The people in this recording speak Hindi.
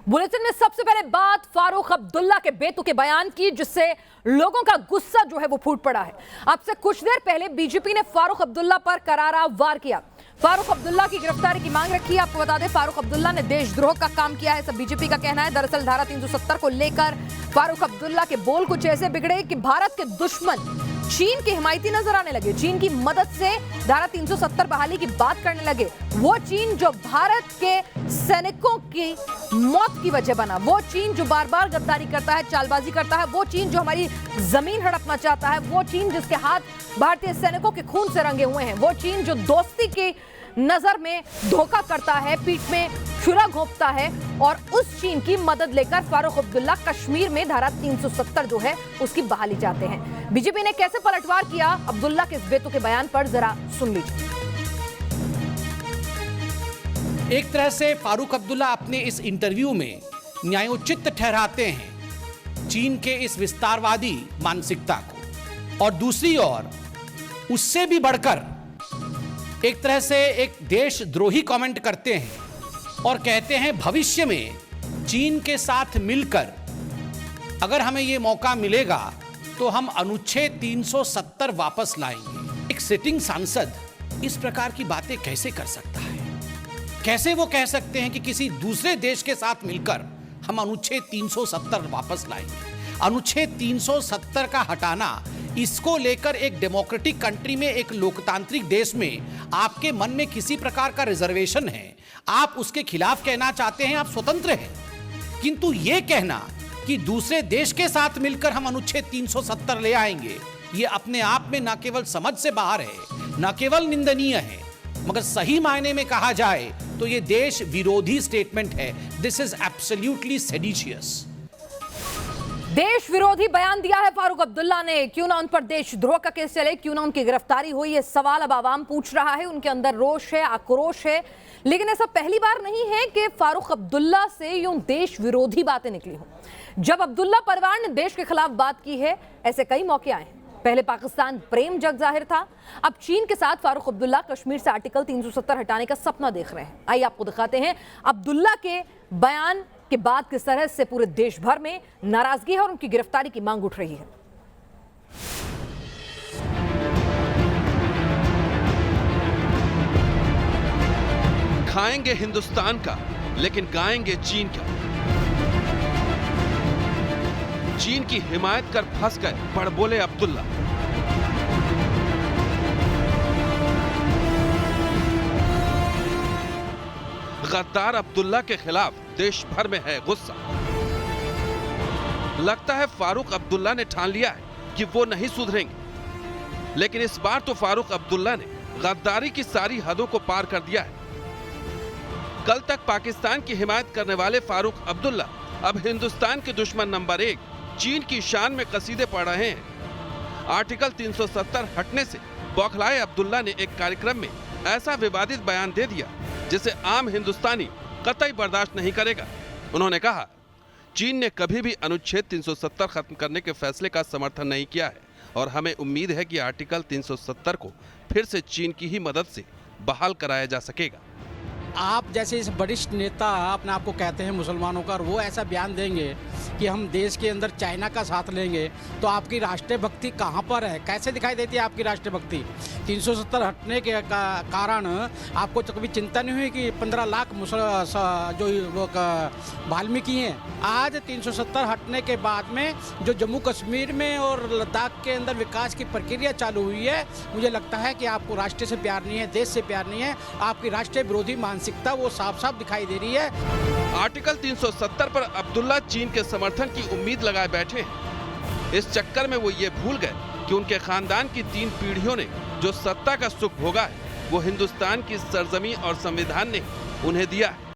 बुलेटिन में सबसे पहले बात फारूक अब्दुल्ला के बेतुके बयान की, जिससे लोगों का गुस्सा जो है वो फूट पड़ा है। अब से कुछ देर पहले बीजेपी ने फारूक अब्दुल्ला पर करारा वार किया। फारूक अब्दुल्ला की गिरफ्तारी की मांग रखी है। आपको बता दें, फारूक अब्दुल्ला ने देशद्रोह का काम किया है, सब बीजेपी का कहना है। दरअसल धारा 370 को लेकर फारूक अब्दुल्ला के बोल कुछ ऐसे बिगड़े कि भारत के दुश्मन चीन के हिमायती नजर आने लगे। चीन की मदद से धारा 370 बहाली की बात करने लगे। वो चीन जो भारत के सैनिकों की मौत की वजह बना, वो चीन जो बार बार गद्दारी करता है, चालबाजी करता है, वो चीन जो हमारी जमीन हड़पना चाहता है, वो चीन जिसके हाथ भारतीय सैनिकों के खून से रंगे हुए हैं, वो चीन जो दोस्ती की नजर में धोखा करता है, पीठ में छुरा घोंपता है, और उस चीन की मदद लेकर फारूक अब्दुल्ला कश्मीर में धारा 370 जो है उसकी बहाली चाहते हैं। बीजेपी ने कैसे पलटवार किया अब्दुल्ला के इस बेतुके बयान पर, जरा सुन लीजिए। एक तरह से फारूक अब्दुल्ला अपने इस इंटरव्यू में न्यायोचित ठहराते हैं चीन के इस विस्तारवादी मानसिकता को, और दूसरी ओर उससे भी बढ़कर एक तरह से एक देशद्रोही कमेंट करते हैं और कहते हैं भविष्य में चीन के साथ मिलकर अगर हमें यह मौका मिलेगा तो हम अनुच्छेद 370 वापस लाएंगे। एक सिटिंग सांसद इस प्रकार की बातें कैसे कर सकता है? कैसे वो कह सकते हैं कि किसी दूसरे देश के साथ मिलकर हम अनुच्छेद 370 वापस लाएंगे? अनुच्छेद 370 का हटाना, इसको लेकर एक डेमोक्रेटिक कंट्री में, एक लोकतांत्रिक देश में आपके मन में किसी प्रकार का रिजर्वेशन है, आप उसके खिलाफ कहना चाहते हैं, आप स्वतंत्र हैं। किंतु यह कहना कि दूसरे देश के साथ मिलकर हम अनुच्छेद 370 ले आएंगे, यह अपने आप में न केवल समझ से बाहर है, न केवल निंदनीय है, मगर सही मायने में कहा जाए तो यह देश विरोधी स्टेटमेंट है। This is absolutely seditious. देश विरोधी बयान दिया है फारूक अब्दुल्ला ने। क्यों ना उन पर देशद्रोह का केस चले, क्यों ना उनकी गिरफ्तारी हुई, ये सवाल अब आवाम पूछ रहा है। उनके अंदर रोष है, आक्रोश है, लेकिन ऐसा पहली बार नहीं है कि फारूक अब्दुल्ला से यूं देश विरोधी बातें निकली हों। जब अब्दुल्ला परिवार ने देश के खिलाफ बात की है, ऐसे कई मौके आए हैं। पहले पाकिस्तान प्रेम जग जाहिर था, अब चीन के साथ फारूक अब्दुल्ला कश्मीर से आर्टिकल 370 हटाने का सपना देख रहे हैं। आइए आपको दिखाते हैं अब्दुल्ला के बयान के बाद किस तरह से पूरे देश भर में नाराजगी है और उनकी गिरफ्तारी की मांग उठ रही है। खाएंगे हिंदुस्तान का लेकिन गाएंगे चीन का। चीन की हिमायत कर फंस गए बड़बोले अब्दुल्ला। गद्दार अब्दुल्ला के खिलाफ देश भर में है गुस्सा। लगता है फारूक अब्दुल्ला ने ठान लिया है कि वो नहीं सुधरेंगे, लेकिन इस बार तो फारूक अब्दुल्ला ने गद्दारी की सारी हदों को पार कर दिया है। कल तक पाकिस्तान की हिमायत करने वाले फारूक अब्दुल्ला अब हिंदुस्तान के दुश्मन नंबर 1 चीन की शान में कसीदे पढ़ रहे हैं। आर्टिकल 370 हटने से बौखलाए अब्दुल्ला ने एक कार्यक्रम में ऐसा विवादित बयान दे दिया जिसे आम हिंदुस्तानी कतई बर्दाश्त नहीं करेगा। उन्होंने कहा, चीन ने कभी भी अनुच्छेद 370 खत्म करने के फैसले का समर्थन नहीं किया है और हमें उम्मीद है कि आर्टिकल 370 को फिर से चीन की ही मदद से बहाल कराया जा सकेगा। आप जैसे इस वरिष्ठ नेता अपने आप को कहते हैं मुसलमानों का, और वो ऐसा बयान देंगे कि हम देश के अंदर चाइना का साथ लेंगे, तो आपकी राष्ट्रीय भक्ति कहाँ पर है? कैसे दिखाई देती है आपकी राष्ट्रीय भक्ति? 370 हटने के कारण आपको तो कभी चिंता नहीं हुई कि 15 लाख जो लोग वाल्मीकि हैं, आज 370 हटने के बाद में जो जम्मू कश्मीर में और लद्दाख के अंदर विकास की प्रक्रिया चालू हुई है, मुझे लगता है कि आपको राष्ट्र से प्यार नहीं है, देश से प्यार नहीं है, आपकी राष्ट्रीय विरोधी मानसिकता वो साफ साफ दिखाई दे रही है। आर्टिकल 370 पर अब्दुल्ला चीन के समर्थन की उम्मीद लगाए बैठे हैं। इस चक्कर में वो ये भूल गए कि उनके खानदान की 3 पीढ़ियों ने जो सत्ता का सुख भोगा है, वो हिंदुस्तान की सरजमी और संविधान ने उन्हें दिया है।